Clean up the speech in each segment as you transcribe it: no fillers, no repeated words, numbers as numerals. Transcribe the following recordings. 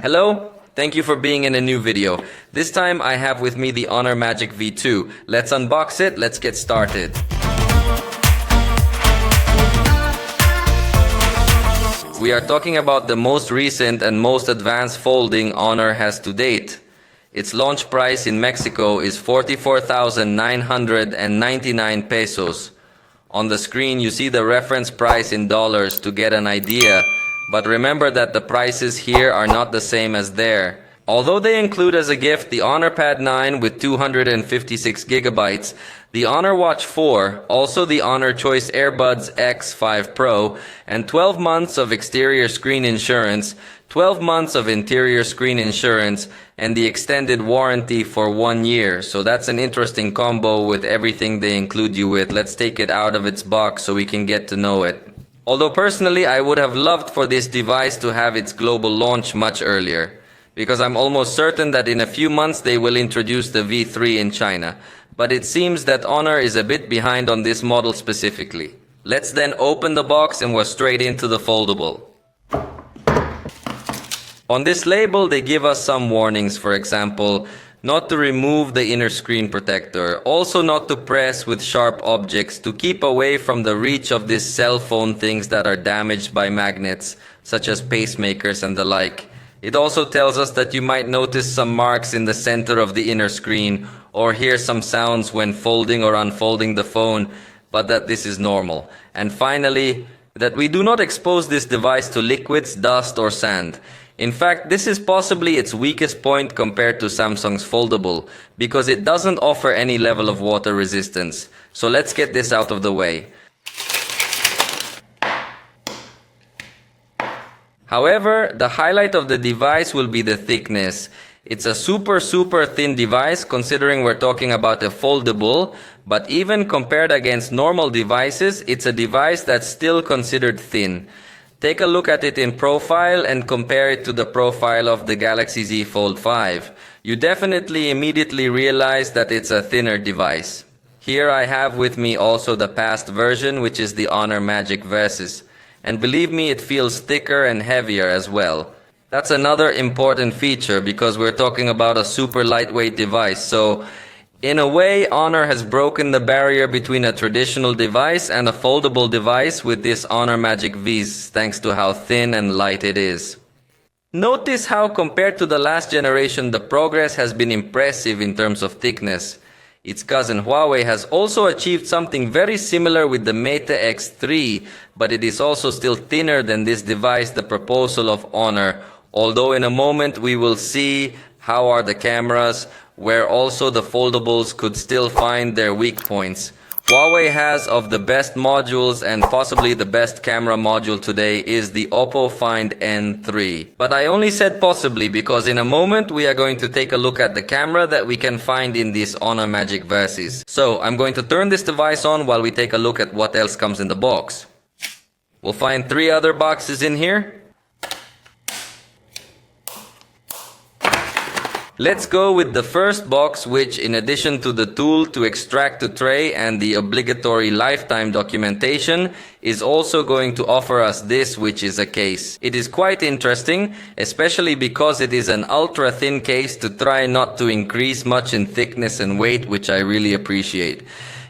Hello, thank you for being in a new video. This time I have with me the Honor Magic V2. Let's unbox it, let's get started. We are talking about the most recent and most advanced folding Honor has to date. Its launch price in Mexico is 44,999 pesos. On the screen you see the reference price in dollars to get an idea, but remember that the prices here are not the same as there. Although they include as a gift the Honor Pad 9 with 256 gigabytes, the Honor Watch 4, also the Honor Choice Airbuds X5 Pro, and 12 months of exterior screen insurance, 12 months of interior screen insurance, and the extended warranty for 1 year. So that's an interesting combo with everything they include you with. Let's take it out of its box so we can get to know it. Although personally I would have loved for this device to have its global launch much earlier, because I'm almost certain that in a few months they will introduce the V3 in China. But it seems that Honor is a bit behind on this model specifically. Let's then open the box and we're straight into the foldable. On this label they give us some warnings, for example, not to remove the inner screen protector, also not to press with sharp objects, to keep away from the reach of these cell phone things that are damaged by magnets, such as pacemakers and the like. It also tells us that you might notice some marks in the center of the inner screen, or hear some sounds when folding or unfolding the phone, but that this is normal. And finally, that we do not expose this device to liquids, dust or sand. In fact, this is possibly its weakest point compared to Samsung's foldable, because it doesn't offer any level of water resistance. So let's get this out of the way. However, the highlight of the device will be the thickness. It's a super thin device considering we're talking about a foldable, but even compared against normal devices, it's a device that's still considered thin. Take a look at it in profile and compare it to the profile of the Galaxy Z Fold 5. You definitely immediately realize that it's a thinner device. Here I have with me also the past version, which is the Honor Magic Versus. And believe me, it feels thicker and heavier as well. That's another important feature because we're talking about a super lightweight device. So in a way, Honor has broken the barrier between a traditional device and a foldable device with this Honor Magic Vs, thanks to how thin and light it is. Notice how compared to the last generation, the progress has been impressive in terms of thickness. Its cousin Huawei has also achieved something very similar with the Mate X3, but it is also still thinner than this device, the proposal of Honor. Although in a moment we will see how are the cameras, where also the foldables could still find their weak points. Huawei has of the best modules, and possibly the best camera module today is the Oppo Find N3. But I only said possibly because in a moment we are going to take a look at the camera that we can find in this Honor Magic Versus. So I'm going to turn this device on while we take a look at what else comes in the box. We'll find 3 other boxes in here. Let's go with the first box, which in addition to the tool to extract the tray and the obligatory lifetime documentation, is also going to offer us this, which is a case. It is quite interesting, especially because it is an ultra thin case to try not to increase much in thickness and weight, which I really appreciate.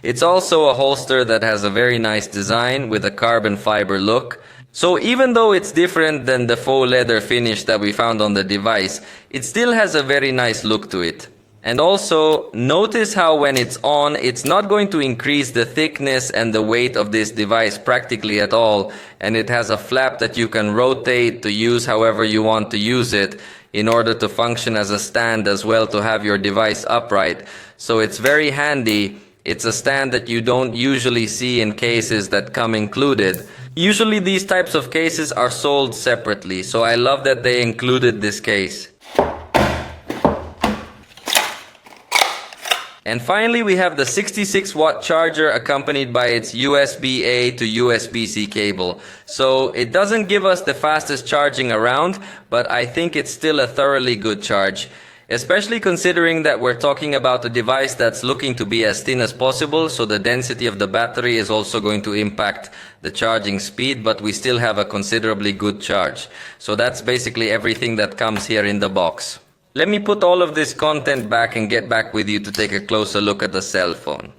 It's also a holster that has a very nice design with a carbon fiber look. So even though it's different than the faux leather finish that we found on the device, it still has a very nice look to it. And also, notice how when it's on, it's not going to increase the thickness and the weight of this device practically at all. And it has a flap that you can rotate to use however you want to use it in order to function as a stand as well to have your device upright. So it's very handy. It's a stand that you don't usually see in cases that come included. Usually these types of cases are sold separately, so I love that they included this case. And finally we have the 66-watt charger accompanied by its USB-A to USB-C cable. So it doesn't give us the fastest charging around, but I think it's still a thoroughly good charge. Especially considering that we're talking about a device that's looking to be as thin as possible, so the density of the battery is also going to impact the charging speed, but we still have a considerably good charge. So that's basically everything that comes here in the box. Let me put all of this content back and get back with you to take a closer look at the cell phone.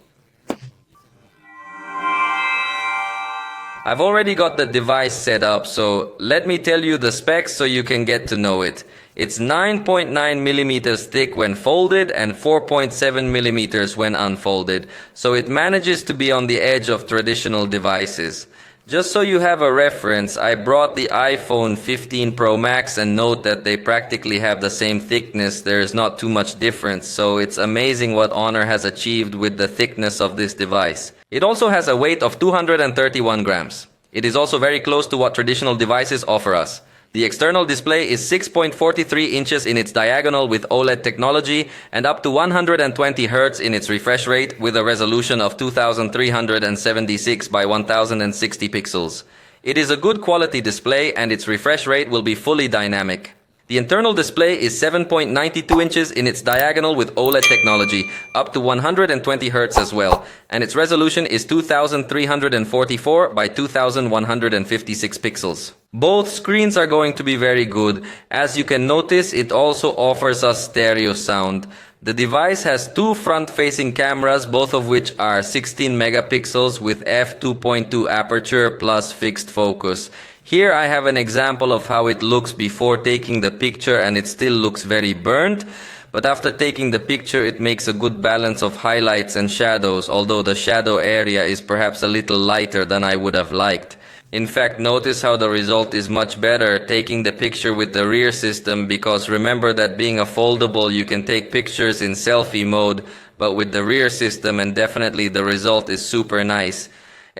I've already got the device set up, so let me tell you the specs so you can get to know it. It's 9.9 millimeters thick when folded and 4.7 millimeters when unfolded, so it manages to be on the edge of traditional devices. Just so you have a reference, I brought the iPhone 15 Pro Max and note that they practically have the same thickness. There is not too much difference, so it's amazing what Honor has achieved with the thickness of this device. It also has a weight of 231 grams. It is also very close to what traditional devices offer us. The external display is 6.43 inches in its diagonal with OLED technology and up to 120 Hz in its refresh rate with a resolution of 2376 by 1060 pixels. It is a good quality display and its refresh rate will be fully dynamic. The internal display is 7.92 inches in its diagonal with OLED technology, up to 120 Hz as well, and its resolution is 2344 by 2156 pixels. Both screens are going to be very good. As you can notice, it also offers us stereo sound. The device has two front-facing cameras, both of which are 16 megapixels with f2.2 aperture plus fixed focus. Here I have an example of how it looks before taking the picture, and it still looks very burnt. But after taking the picture, it makes a good balance of highlights and shadows, although the shadow area is perhaps a little lighter than I would have liked. In fact, notice how the result is much better taking the picture with the rear system, because remember that being a foldable, you can take pictures in selfie mode, but with the rear system, and definitely the result is super nice.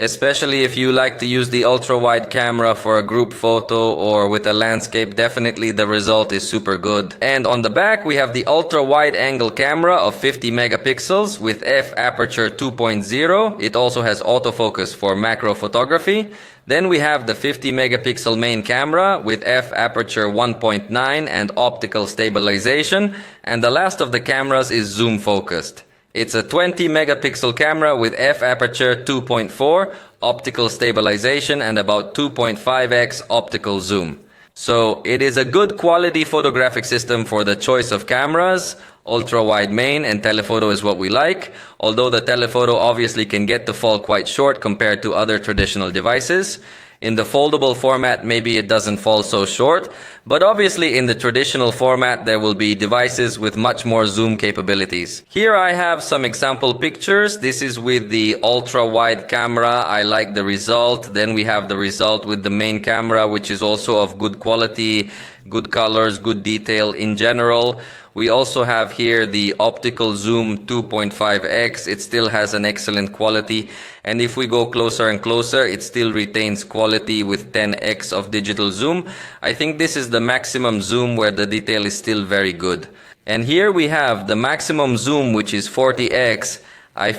Especially if you like to use the ultra-wide camera for a group photo or with a landscape, definitely the result is super good. And on the back we have the ultra-wide angle camera of 50 megapixels with f-aperture 2.0. It also has autofocus for macro photography. Then we have the 50 megapixel main camera with f-aperture 1.9 and optical stabilization. And the last of the cameras is zoom focused. It's a 20 megapixel camera with f-aperture 2.4, optical stabilization and about 2.5x optical zoom. So it is a good quality photographic system for the choice of cameras. Ultra-wide main and telephoto is what we like, although the telephoto obviously can get to fall quite short compared to other traditional devices. In the foldable format, maybe it doesn't fall so short, but obviously in the traditional format, there will be devices with much more zoom capabilities. Here I have some example pictures. This is with the ultra-wide camera. I like the result. Then we have the result with the main camera, which is also of good quality, good colors, good detail in general. We also have here the optical zoom 2.5x. It still has an excellent quality. And if we go closer and closer, it still retains quality with 10x of digital zoom. I think this is the maximum zoom where the detail is still very good. And here we have the maximum zoom, which is 40x. I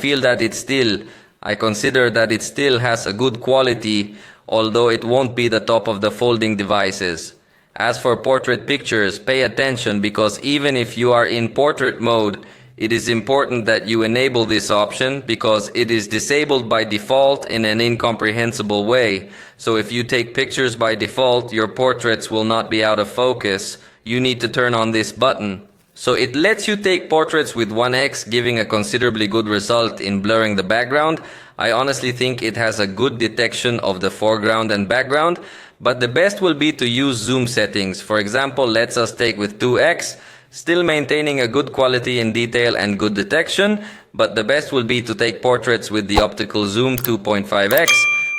consider that it still has a good quality, although it won't be the top of the folding devices. As for portrait pictures, pay attention, because even if you are in portrait mode, it is important that you enable this option because it is disabled by default in an incomprehensible way. So if you take pictures by default, your portraits will not be out of focus. You need to turn on this button. So it lets you take portraits with 1x, giving a considerably good result in blurring the background. I honestly think it has a good detection of the foreground and background, but the best will be to use zoom settings. For example, let's us take with 2x, still maintaining a good quality in detail and good detection, but the best will be to take portraits with the optical zoom 2.5x,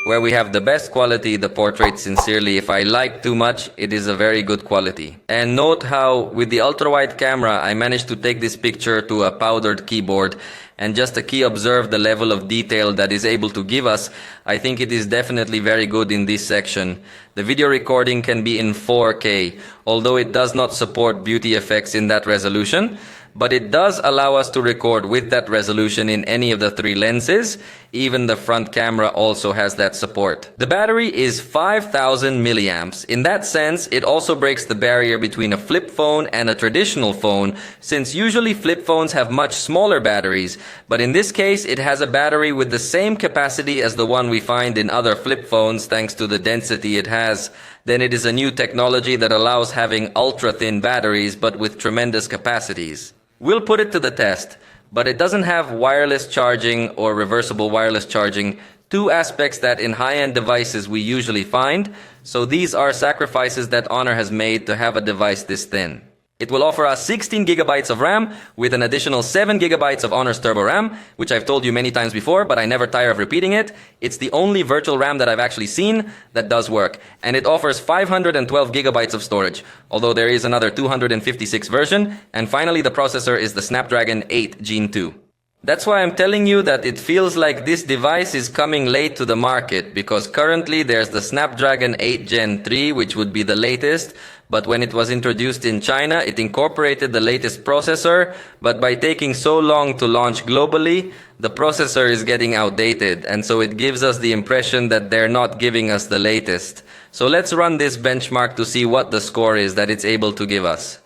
where we have the best quality, the portrait. Sincerely, if I like too much, it is a very good quality. And note how with the ultra-wide camera, I managed to take this picture to a powdered keyboard, and just a key observe the level of detail that is able to give us. I think it is definitely very good in this section. The video recording can be in 4K, although it does not support beauty effects in that resolution, but it does allow us to record with that resolution in any of the three lenses. Even the front camera also has that support. The battery is 5000 milliamps. In that sense, it also breaks the barrier between a flip phone and a traditional phone, since usually flip phones have much smaller batteries, but in this case it has a battery with the same capacity as the one we find in other flip phones thanks to the density it has. Then it is a new technology that allows having ultra-thin batteries but with tremendous capacities. We'll put it to the test, but it doesn't have wireless charging or reversible wireless charging, two aspects that in high-end devices we usually find, so these are sacrifices that Honor has made to have a device this thin. It will offer us 16 gigabytes of RAM with an additional 7 gigabytes of Honor's Turbo RAM, which I've told you many times before, but I never tire of repeating it. It's the only virtual RAM that I've actually seen that does work. And it offers 512 gigabytes of storage, although there is another 256 version. And finally, the processor is the Snapdragon 8 Gen 2. That's why I'm telling you that it feels like this device is coming late to the market, because currently there's the Snapdragon 8 Gen 3, which would be the latest, but when it was introduced in China, it incorporated the latest processor, but by taking so long to launch globally, the processor is getting outdated, and so it gives us the impression that they're not giving us the latest. So let's run this benchmark to see what the score is that it's able to give us.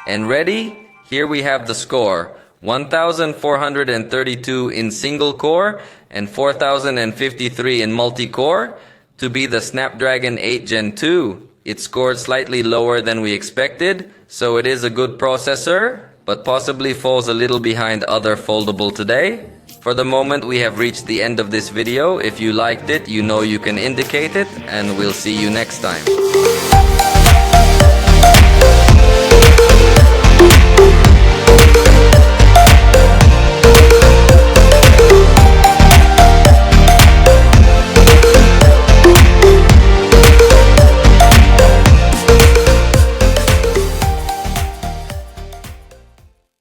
And ready? Here we have the score, 1432 in single core and 4053 in multi-core. To be the Snapdragon 8 Gen 2, it scored slightly lower than we expected, so it is a good processor, but possibly falls a little behind other foldable today. For the moment, we have reached the end of this video. If you liked it, you know you can indicate it, and we'll see you next time.